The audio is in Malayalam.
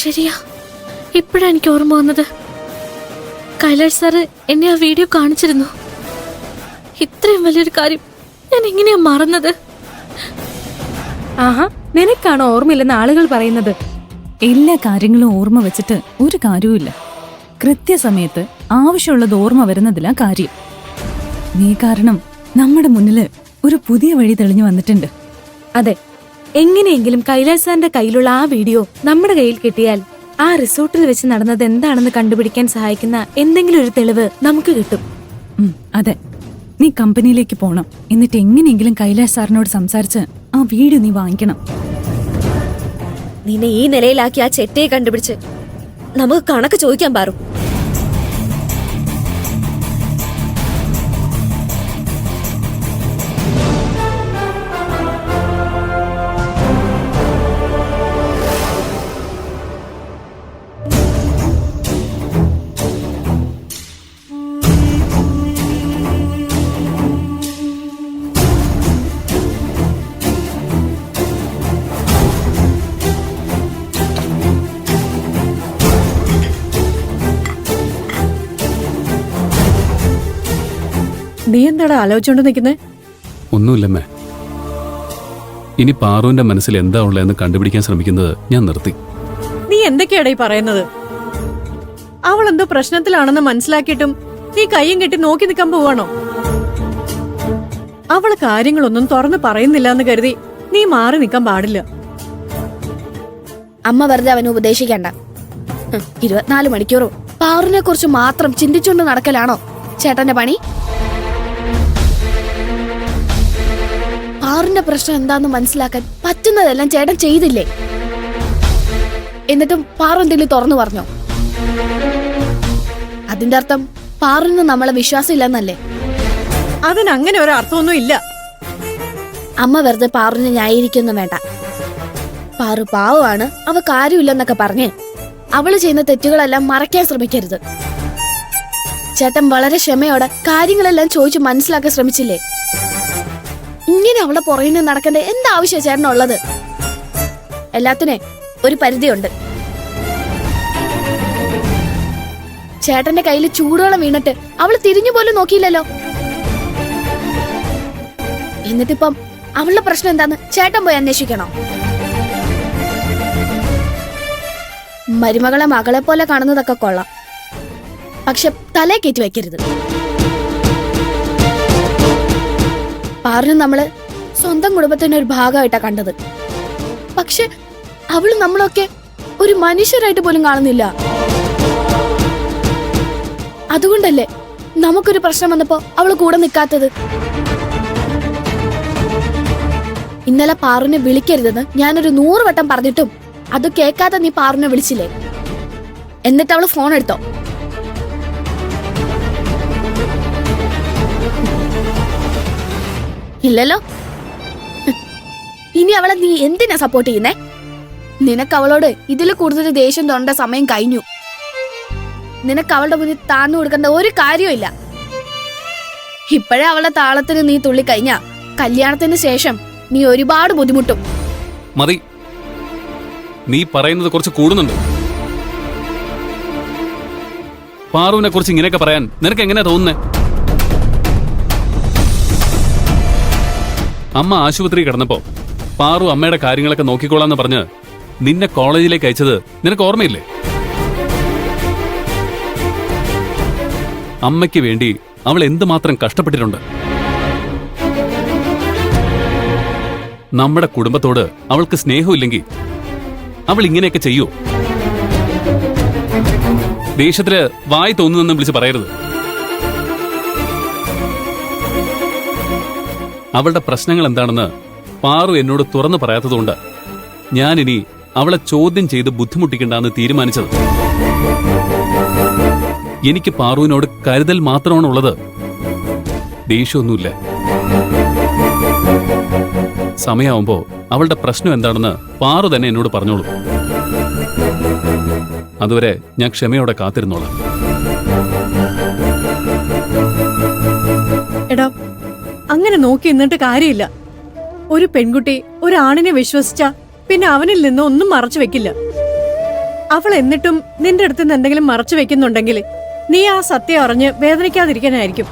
ശരിയാ, ഇപ്പോഴാ എനിക്ക് ഓർമ്മ വന്നത്. കൈലാഷ് സാറ് എന്നെ ആ വീഡിയോ കാണിച്ചിരുന്നു. ഇത്രയും വലിയൊരു കാര്യം ഞാൻ എങ്ങനെയാ മറന്നത്? ആഹാ, നിനക്കാണോ ഓർമ്മയില്ലെന്ന് ആളുകൾ പറയുന്നത്? എല്ലാ കാര്യങ്ങളും ഓർമ്മ വെച്ചിട്ട് ഒരു കാര്യവുമില്ല. കൃത്യസമയത്ത് ആവശ്യമുള്ളത് ഓർമ്മ വരുന്നതിലാ കാര്യം. നീ കാരണം നമ്മുടെ മുന്നില് ഒരു പുതിയ വഴി തെളിഞ്ഞു വന്നിട്ടുണ്ട്. അതെ, എങ്ങനെയെങ്കിലും കൈലാഷ് സാറിന്റെ കയ്യിലുള്ള ആ വീഡിയോ നമ്മുടെ കയ്യിൽ കിട്ടിയാൽ ആ റിസോർട്ടിൽ വെച്ച് നടന്നത് എന്താണെന്ന് കണ്ടുപിടിക്കാൻ സഹായിക്കുന്ന എന്തെങ്കിലും ഒരു തെളിവ് നമുക്ക് കിട്ടും. അതെ, നീ കമ്പനിയിലേക്ക് പോണം. എന്നിട്ട് എങ്ങനെയെങ്കിലും കൈലാഷ് സാറിനോട് സംസാരിച്ച് ആ വീഡിയോ നീ വാങ്ങിക്കണം. നിന്നെ ഈ നിലയിലാക്കി ആ ചെറ്റയെ കണ്ടുപിടിച്ച് നമുക്ക് കണക്ക് ചോദിക്കാൻ പാറും. നീ എന്താടാ ആലോചിച്ചോണ്ട് നിൽക്കുന്നേ? ഒന്നുമില്ലമ്മേ. ഇനി പാറുവിന്റെ മനസ്സിൽ എന്താ ഉള്ളതെന്ന് കണ്ടുപിടിക്കാൻ ശ്രമിക്കുന്നത് ഞാൻ നിർത്തി. നീ എന്തൊക്കെയാടാ ഈ പറയുന്നത്? അവൾ എന്തോ പ്രശ്നത്തിലാണെന്ന് മനസ്സിലാക്കിയിട്ടും നീ കയ്യും കെട്ടി നോക്കി നിൽക്കാൻ പോവാണോ? അവള് കാര്യങ്ങളൊന്നും തുറന്നു പറയുന്നില്ല എന്ന് കരുതി നീ മാറി നിൽക്കാൻ പാടില്ല. അമ്മ വെറുതെ അവനെ ഉപദേശിക്കണ്ട. 24 മണിക്കൂറും പാറുവിനെ കുറിച്ച് മാത്രം ചിന്തിച്ചുകൊണ്ട് നടക്കലാണോ ചേട്ടന്റെ പണി? പാറുവിന്റെ പ്രശ്നം എന്താന്ന് മനസ്സിലാക്കാൻ പറ്റുന്നതെല്ലാം ചേട്ടൻ ചെയ്തില്ലേ? എന്നിട്ടും പാറു എന്തെങ്കിലും തുറന്നു പറഞ്ഞോ? അതിന്റെ അർത്ഥം പാറുവിന് നമ്മളെ വിശ്വാസം ഇല്ലെന്നല്ലേ? അതിനങ്ങനെ ഒരു അർത്ഥമൊന്നും ഇല്ല. അമ്മ വെറുതെ പാറുവിനെ ന്യായീകരിക്കൊന്നും വേണ്ട. പാറു പാവമാണ്, അവ കാര്യമില്ലെന്നൊക്കെ പറഞ്ഞ് അവള് ചെയ്യുന്ന തെറ്റുകളെല്ലാം മറയ്ക്കാൻ ശ്രമിക്കരുത്. ചേട്ടൻ വളരെ ക്ഷമയോടെ കാര്യങ്ങളെല്ലാം ചോദിച്ചു മനസ്സിലാക്കാൻ ശ്രമിച്ചില്ലേ? ഇങ്ങനെ അവളെ പുറകിന് നടക്കേണ്ട എന്താവശ്യം ചേട്ടനുള്ളത്? എല്ലാത്തിനെ ഒരു പരിധിയുണ്ട്. ചേട്ടന്റെ കയ്യിൽ ചൂടുവെള്ളം വീണിട്ട് അവള് തിരിഞ്ഞു പോലും നോക്കിയില്ലല്ലോ. എന്നിട്ടിപ്പം അവളുടെ പ്രശ്നം എന്താന്ന് ചേട്ടൻ പോയി അന്വേഷിക്കണോ? മരുമകളെ മകളെ പോലെ കാണുന്നതൊക്കെ കൊള്ളാം, പക്ഷെ തലേ കയറ്റി വയ്ക്കരുത്. പാറിന് നമ്മള് സ്വന്തം കുടുംബത്തിന്റെ ഒരു ഭാഗമായിട്ടാ കണ്ടത്. പക്ഷെ അവള് നമ്മളൊക്കെ ഒരു മനുഷ്യരായിട്ട് പോലും കാണുന്നില്ല. അതുകൊണ്ടല്ലേ നമുക്കൊരു പ്രശ്നം വന്നപ്പോ അവള് കൂടെ നിൽക്കാത്തത്. ഇന്നലെ പാറുവിനെ വിളിക്കരുതെന്ന് ഞാനൊരു 100 വട്ടം പറഞ്ഞിട്ടും അത് കേൾക്കാതെ നീ പാറുവിനെ വിളിച്ചില്ലേ? എന്നിട്ട് അവള് ഫോൺ എടുത്തോ? ഇല്ലല്ലോ. ഇനി അവളെ നീ എന്തിനാ സപ്പോർട്ട് ചെയ്യുന്നേ? നിനക്ക് അവളോട് ഇതിൽ കൂടുതൽ ദേഷ്യം തോന്നേണ്ട സമയം കഴിഞ്ഞു. നിനക്ക് അവളുടെ മുന്നിൽ താന്നു കൊടുക്കേണ്ട ഒരു കാര്യമില്ല. ഇപ്പോഴേ അവളുടെ താളത്തിന് നീ തുള്ളിക്കഴിഞ്ഞാ കല്യാണത്തിന് ശേഷം നീ ഒരുപാട് ബുദ്ധിമുട്ടും. മതി, നീ പറയുന്നത് കുറച്ച് കൂടുന്നുണ്ട്. പാറുവിനെ കുറിച്ച് ഇങ്ങനെയൊക്കെ പറയാൻ നിനക്ക് എങ്ങനെയാ തോന്നുന്നേ? അമ്മ ആശുപത്രി കിടന്നപ്പോ പാറു അമ്മയുടെ കാര്യങ്ങളൊക്കെ നോക്കിക്കോളാന്ന് പറഞ്ഞ് നിന്നെ കോളേജിലേക്ക് അയച്ചത് നിനക്ക് ഓർമ്മയില്ലേ? അമ്മയ്ക്ക് വേണ്ടി അവൾ എന്തുമാത്രം കഷ്ടപ്പെട്ടിട്ടുണ്ട്. നമ്മുടെ കുടുംബത്തോട് അവൾക്ക് സ്നേഹമില്ലെങ്കിൽ അവൾ ഇങ്ങനെയൊക്കെ ചെയ്യൂ? ദേഷ്യത്തില് വായി തോന്നുന്നെന്നും വിളിച്ച് പറയരുത്. അവളുടെ പ്രശ്നങ്ങൾ എന്താണെന്ന് പാറു എന്നോട് തുറന്നു പറയാത്തതുകൊണ്ട് ഞാനിനി അവളെ ചോദ്യം ചെയ്ത് ബുദ്ധിമുട്ടിക്കണ്ടെന്ന് തീരുമാനിച്ചത്. എനിക്ക് പാറുവിനോട് കരുതൽ മാത്രമാണുള്ളത്, ദേഷ്യമൊന്നുമില്ല. സമയമാവുമ്പോ അവളുടെ പ്രശ്നം എന്താണെന്ന് പാറു തന്നെ എന്നോട് പറഞ്ഞോളൂ. അതുവരെ ഞാൻ ക്ഷമയോടെ കാത്തിരുന്നോളാം. എടാ, അങ്ങനെ നോക്കി നിന്നിട്ട് കാര്യമില്ല. ഒരു പെൺകുട്ടി ഒരു ആണിനെ വിശ്വസിച്ച പിന്നെ അവനിൽ നിന്ന് ഒന്നും മറച്ചു വെക്കില്ല. അവൾ എന്നിട്ടും നിന്റെ അടുത്ത് നിന്ന് എന്തെങ്കിലും മറച്ചു വെക്കുന്നുണ്ടെങ്കിൽ നീ ആ സത്യം അറിഞ്ഞ് വേദനിക്കാതിരിക്കാനായിരിക്കും.